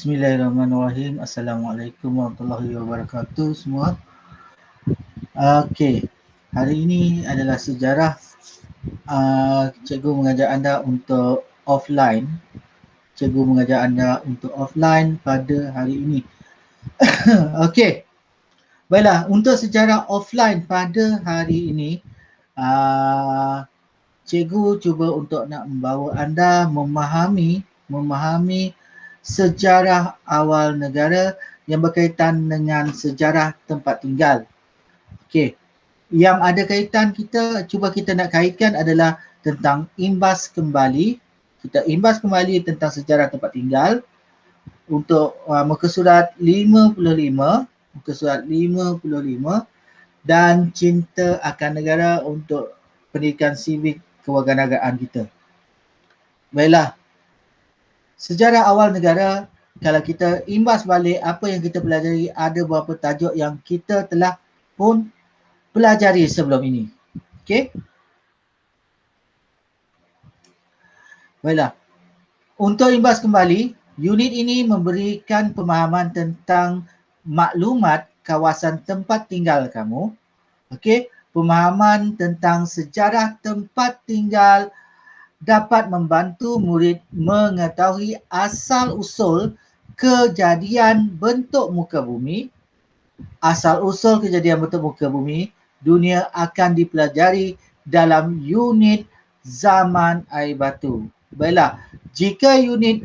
Bismillahirrahmanirrahim. Assalamualaikum warahmatullahi wabarakatuh semua. Okey, hari ini adalah sejarah cikgu mengajar anda untuk offline. Cikgu mengajar anda untuk offline pada hari ini. Okey, baiklah, untuk sejarah offline pada hari ini, cikgu cuba untuk nak membawa anda memahami sejarah awal negara yang berkaitan dengan sejarah tempat tinggal. Okey, yang ada kaitan cuba kita nak kaitkan adalah tentang imbas kembali. Kita imbas kembali tentang sejarah tempat tinggal untuk muka surat 55, dan cinta akan negara untuk pendidikan sivik kewarganegaraan kita. Baiklah, sejarah awal negara, kalau kita imbas balik apa yang kita pelajari, ada beberapa tajuk yang kita telah pun pelajari sebelum ini. Okey. Baiklah. Untuk imbas kembali, unit ini memberikan pemahaman tentang maklumat kawasan tempat tinggal kamu. Okey, pemahaman tentang sejarah tempat tinggal dapat membantu murid mengetahui asal-usul kejadian bentuk muka bumi. Asal-usul kejadian bentuk muka bumi dunia akan dipelajari dalam unit zaman air batu. Baiklah, jika unit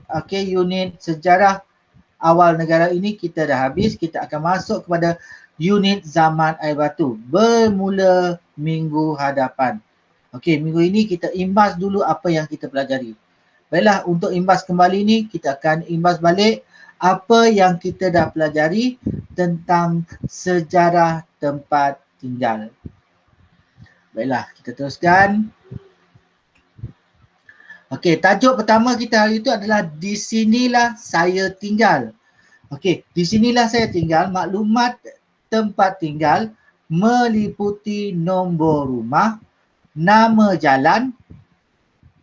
sejarah awal negara ini kita dah habis, kita akan masuk kepada unit zaman air batu bermula minggu hadapan. Okey, minggu ini kita imbas dulu apa yang kita pelajari. Baiklah, untuk imbas kembali ni kita akan imbas balik apa yang kita dah pelajari tentang sejarah tempat tinggal. Baiklah, kita teruskan. Okey, tajuk pertama kita hari itu adalah di sinilah saya tinggal. Okey, di sinilah saya tinggal. Maklumat tempat tinggal meliputi nombor rumah, nama jalan,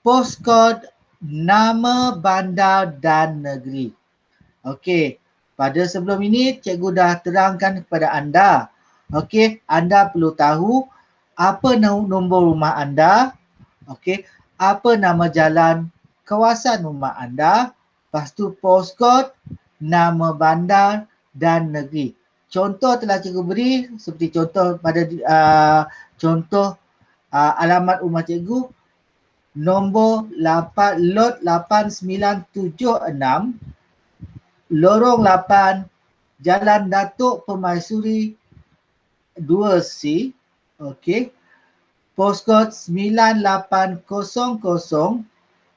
postcode, nama bandar dan negeri. Okey, pada sebelum ini cikgu dah terangkan kepada anda. Okey, anda perlu tahu apa nombor rumah anda. Okey, apa nama jalan kawasan rumah anda. Lepas tu postcode, nama bandar dan negeri. Contoh telah cikgu beri seperti contoh pada alamat rumah cikgu nombor 8, lot 8976, lorong 8, Jalan Datuk Permaisuri 2C. Okey. Postcode 9800,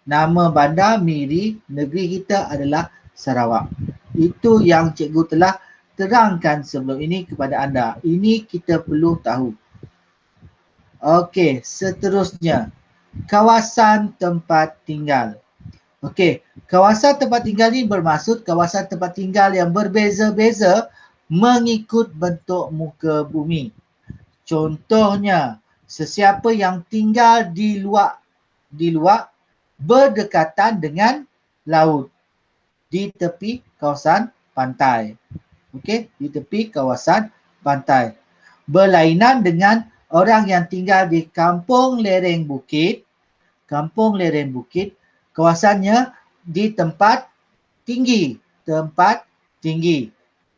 nama bandar Miri, negeri kita adalah Sarawak. Itu yang cikgu telah terangkan sebelum ini kepada anda. Ini kita perlu tahu. Okey, seterusnya kawasan tempat tinggal. Okey, kawasan tempat tinggal ini bermaksud kawasan tempat tinggal yang berbeza-beza mengikut bentuk muka bumi. Contohnya, sesiapa yang tinggal di luar berdekatan dengan laut di tepi kawasan pantai. Okey, di tepi kawasan pantai. Berlainan dengan orang yang tinggal di kampung lereng bukit. Kampung lereng bukit, kawasannya di tempat tinggi.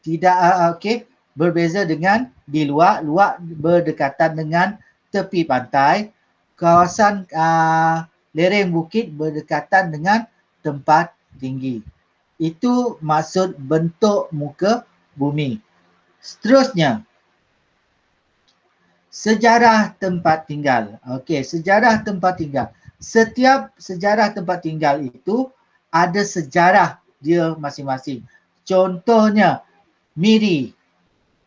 Tidak okey, berbeza dengan di luar berdekatan dengan tepi pantai. Kawasan lereng bukit berdekatan dengan tempat tinggi. Itu maksud bentuk muka bumi. Seterusnya, sejarah tempat tinggal. Okey, sejarah tempat tinggal. Setiap sejarah tempat tinggal itu ada sejarah dia masing-masing. Contohnya, Miri.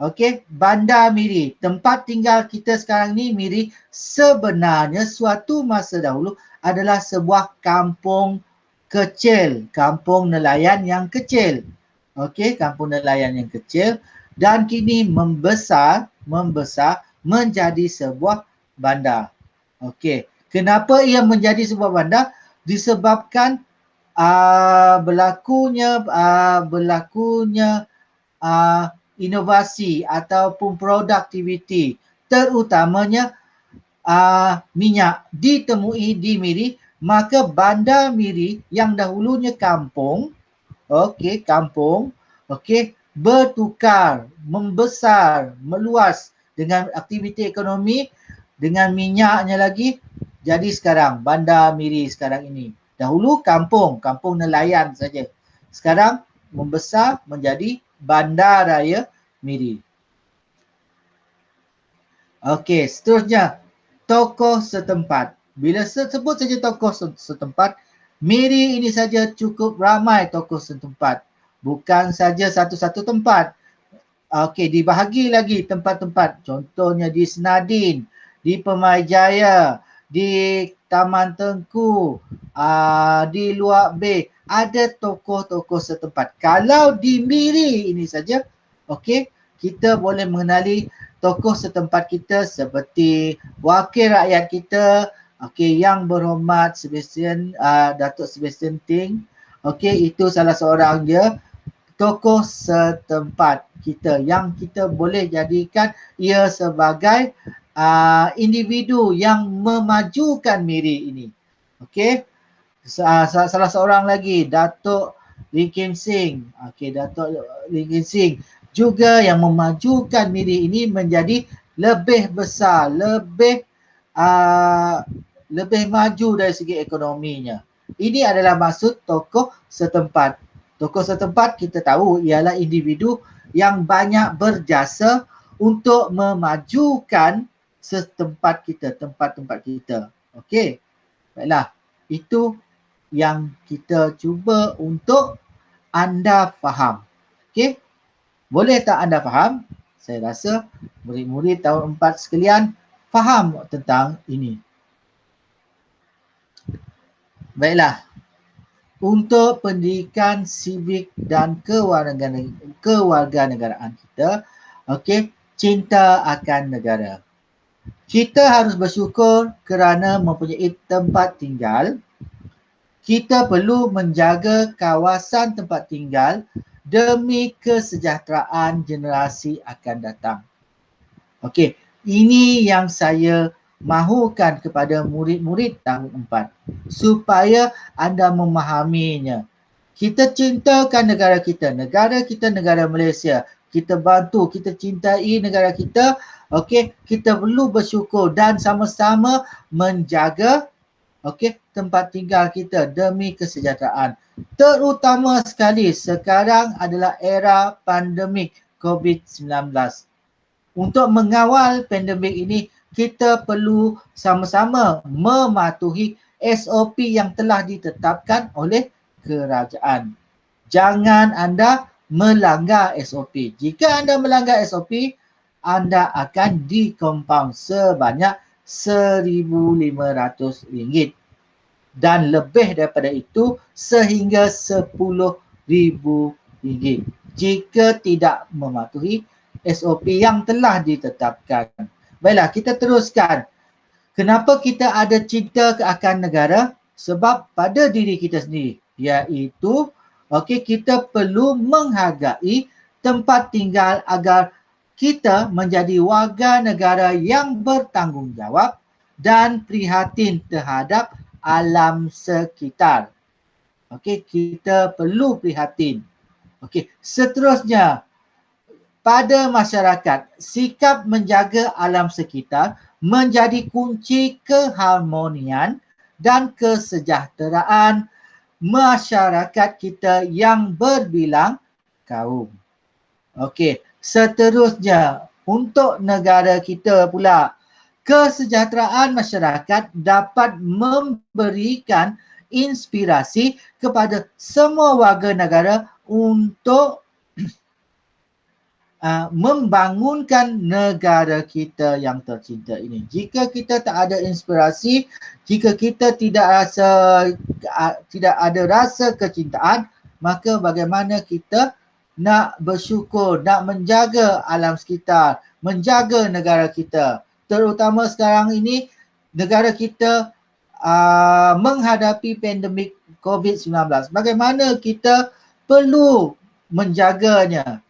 Okey, Bandar Miri. Tempat tinggal kita sekarang ni, Miri, sebenarnya suatu masa dahulu adalah sebuah kampung kecil. Kampung nelayan yang kecil. Okey, kampung nelayan yang kecil. Dan kini membesar menjadi sebuah bandar. Okey, kenapa ia menjadi sebuah bandar? Disebabkan berlakunya inovasi ataupun produktiviti, terutamanya minyak ditemui di Miri, maka bandar Miri yang dahulunya kampung, kampung, bertukar, membesar, meluas dengan aktiviti ekonomi, dengan minyaknya lagi, jadi sekarang bandar Miri sekarang ini. Dahulu kampung nelayan saja. Sekarang membesar menjadi Bandaraya Miri. Okey, seterusnya tokoh setempat. Bila sebut saja tokoh setempat, Miri ini saja cukup ramai tokoh setempat. Bukan saja satu-satu tempat. Okey, dibahagi lagi tempat-tempat. Contohnya di Senadin, di Pemaijaya, di Taman Tengku, di Luak Bay. Ada tokoh-tokoh setempat. Kalau di Miri ini saja, okey, kita boleh mengenali tokoh setempat kita seperti wakil rakyat kita, okey, yang berhormat Datuk Sebastian Ting. Okey, itu salah seorang dia tokoh setempat kita yang kita boleh jadikan ia sebagai individu yang memajukan Miri ini. Okey. Salah seorang lagi, Datuk Lee Kim Sing. Okey, Datuk Lee Kim Sing juga yang memajukan Miri ini menjadi lebih besar, lebih maju dari segi ekonominya. Ini adalah maksud tokoh setempat. Tokoh setempat kita tahu ialah individu yang banyak berjasa untuk memajukan setempat kita, tempat-tempat kita. Okey. Baiklah, itu yang kita cuba untuk anda faham. Okey? Boleh tak anda faham? Saya rasa murid-murid tahun 4 sekalian faham tentang ini. Baiklah. Untuk pendidikan sivik dan kewarganegaraan kita, okey, cinta akan negara. Kita harus bersyukur kerana mempunyai tempat tinggal. Kita perlu menjaga kawasan tempat tinggal demi kesejahteraan generasi akan datang. Okey, ini yang saya mahukan kepada murid-murid tahun 4 supaya anda memahaminya. Kita cintakan negara kita negara Malaysia. Kita bantu, kita cintai negara kita. Okey, kita perlu bersyukur dan sama-sama menjaga tempat tinggal kita demi kesejahteraan. Terutama sekali sekarang adalah era pandemik COVID-19. Untuk mengawal pandemik ini, kita perlu sama-sama mematuhi SOP yang telah ditetapkan oleh kerajaan. Jangan anda melanggar SOP. Jika anda melanggar SOP, anda akan di-compound sebanyak RM1,500 dan lebih daripada itu sehingga RM10,000 jika tidak mematuhi SOP yang telah ditetapkan. Baiklah, kita teruskan. Kenapa kita ada cinta akan negara? Sebab pada diri kita sendiri, iaitu kita perlu menghargai tempat tinggal agar kita menjadi warga negara yang bertanggungjawab dan prihatin terhadap alam sekitar. Kita perlu prihatin. Seterusnya, pada masyarakat, sikap menjaga alam sekitar menjadi kunci keharmonian dan kesejahteraan masyarakat kita yang berbilang kaum. Seterusnya, untuk negara kita pula, kesejahteraan masyarakat dapat memberikan inspirasi kepada semua warga negara untuk membangunkan negara kita yang tercinta ini. Jika kita tak ada inspirasi, jika kita tidak ada rasa kecintaan, maka bagaimana kita nak bersyukur, nak menjaga alam sekitar, menjaga negara kita. Terutama sekarang ini, negara kita menghadapi pandemik COVID-19. Bagaimana kita perlu menjaganya.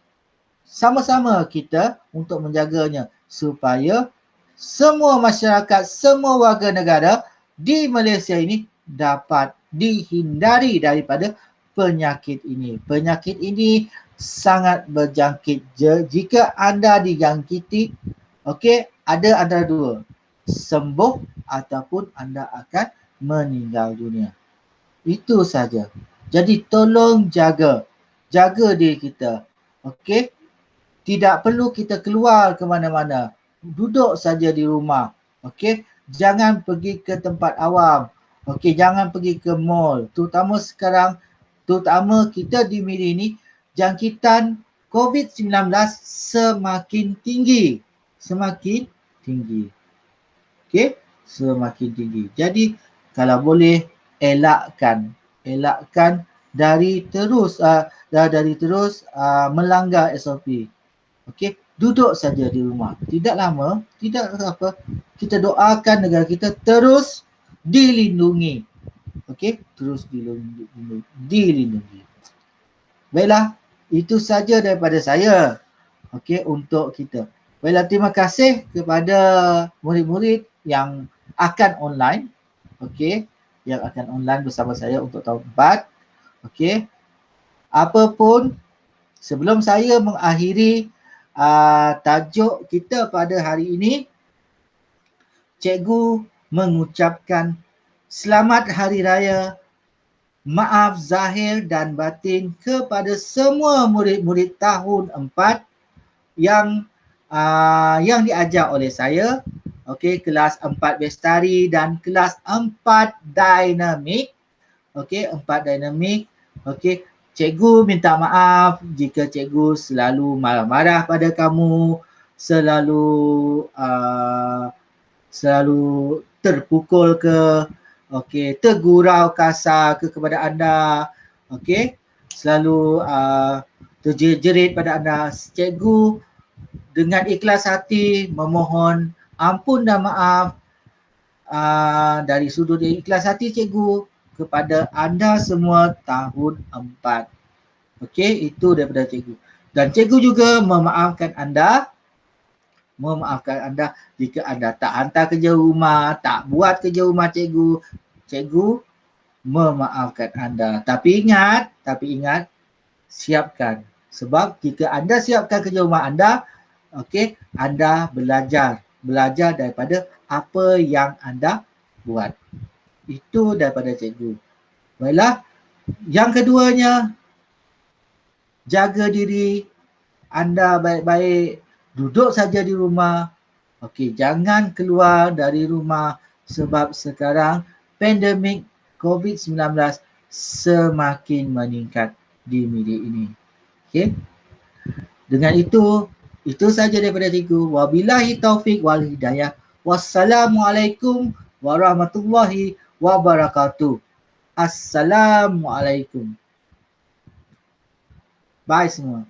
Sama-sama kita untuk menjaganya supaya semua masyarakat, semua warga negara di Malaysia ini dapat dihindari daripada penyakit ini. Penyakit ini sangat berjangkit. Jika anda dijangkiti, okey, ada antara dua, sembuh ataupun anda akan meninggal dunia. Itu saja. Jadi tolong jaga diri kita. Okey? Tidak perlu kita keluar ke mana-mana. Duduk saja di rumah. Okey? Jangan pergi ke tempat awam. Okey, jangan pergi ke mall. Terutama sekarang, terutama kita di Miri ini, jangkitan COVID-19 semakin tinggi. Semakin tinggi. Okey? Semakin tinggi. Jadi kalau boleh elakkan dari terus melanggar SOP. Okey, duduk saja di rumah. Tidak lama, tidak apa. Kita doakan negara kita terus dilindungi. Okey, terus dilindungi. Baiklah, itu saja daripada saya. Okey, untuk kita. Baiklah, terima kasih kepada murid-murid yang akan online. Okey, yang akan online bersama saya untuk tahun 4. Okey. Apapun, sebelum saya mengakhiri tajuk kita pada hari ini, cikgu mengucapkan selamat hari raya, maaf zahir dan batin kepada semua murid-murid tahun 4 yang diajar oleh saya. Okey, kelas 4 Bestari dan kelas 4 Dinamik. Okey, 4 Dinamik. Okey, cikgu minta maaf jika cikgu selalu marah-marah pada kamu, selalu terpukul ke, okey, tergurau kasar kepada anda, okey, selalu terjerit pada anda. Cikgu dengan ikhlas hati memohon ampun dan maaf dari sudut ikhlas hati cikgu kepada anda semua tahun 4. Okey, itu daripada cikgu. Dan cikgu juga memaafkan anda jika anda tak hantar kerja rumah, tak buat kerja rumah cikgu. Cikgu memaafkan anda. Tapi ingat, siapkan. Sebab jika anda siapkan kerja rumah anda, okey, anda belajar daripada apa yang anda buat. Itu daripada cikgu. Baiklah, yang keduanya, jaga diri anda baik-baik, duduk saja di rumah. Okey, jangan keluar dari rumah sebab sekarang pandemik COVID-19 semakin meningkat di Miri ini. Okey. Dengan itu saja daripada cikgu. Wabillahi taufik wal hidayah. Wassalamualaikum warahmatullahi wabarakatuh. Assalamualaikum. Bye semua.